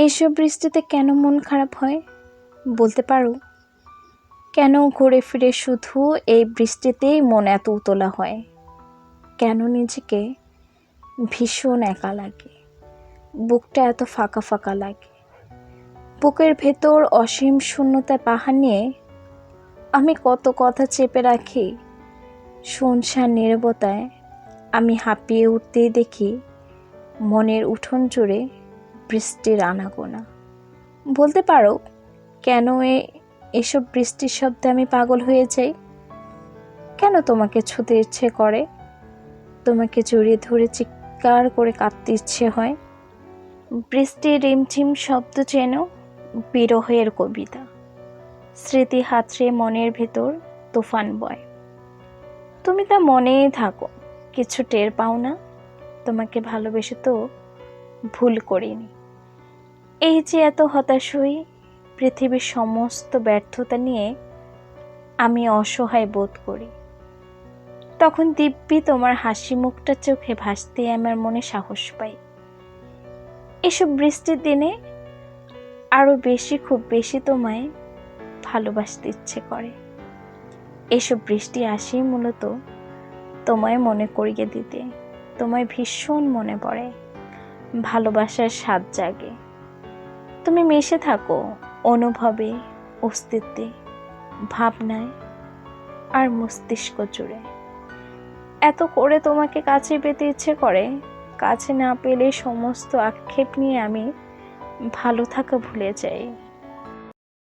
এইসব বৃষ্টিতে কেন মন খারাপ হয় বলতে পারো? কেন ঘুরে ফিরে শুধু এই বৃষ্টিতেই মন এত উতলা হয়? কেন নিজেকে ভীষণ একা লাগে, বুকটা এত ফাঁকা ফাঁকা লাগে? বুকের ভেতর অসীম শূন্যতা পাহাড় নিয়ে আমি কত কথা চেপে রাখি। শুনশান নীরবতায় আমি হাঁপিয়ে উঠতেই দেখি মনের উঠোন জুড়ে বৃষ্টির আনাগোনা। বলতে পারো কেন এসব বৃষ্টির শব্দে আমি পাগল হয়ে যাই? কেন তোমাকে ছুতে ইচ্ছে করে, তোমাকে জড়িয়ে ধরে চিৎকার করে কাঁদতে ইচ্ছে হয়? বৃষ্টির রিমঝিম শব্দ যেন বিরহের কবিতা, স্মৃতি হাতড়ে মনের ভেতর তুফান বয়। তুমি তা মনেই থাকো, কিছু টের পাও না। তোমাকে ভালোবেসে তো ভুল করিনি। এই যে এত হতাশ হই, পৃথিবীর সমস্ত ব্যর্থতা নিয়ে আমি অসহায় বোধ করি। তখন দিব্যি তোমার হাসি মুখটা চোখে ভাসতে আমার মনে সাহস পাই। এসব বৃষ্টির দিনে আরো বেশি, খুব বেশি তোমায় ভালোবাসতে ইচ্ছে করে। এসব বৃষ্টি আসে মূলত তোমায় মনে করিয়ে দিতে। তোমায় ভীষণ মনে পড়ে, ভালোবাসার স্বাদ জাগে। তুমি মিশে থাকো অনুভবে, অস্তিত্বে, ভাবনায় আর মস্তিষ্ক জুড়ে। এত করে তোমাকে কাছে পেতে ইচ্ছে করে, কাছে না পেলে সমস্ত আক্ষেপ নিয়ে আমি ভালো থাকা ভুলে যাই।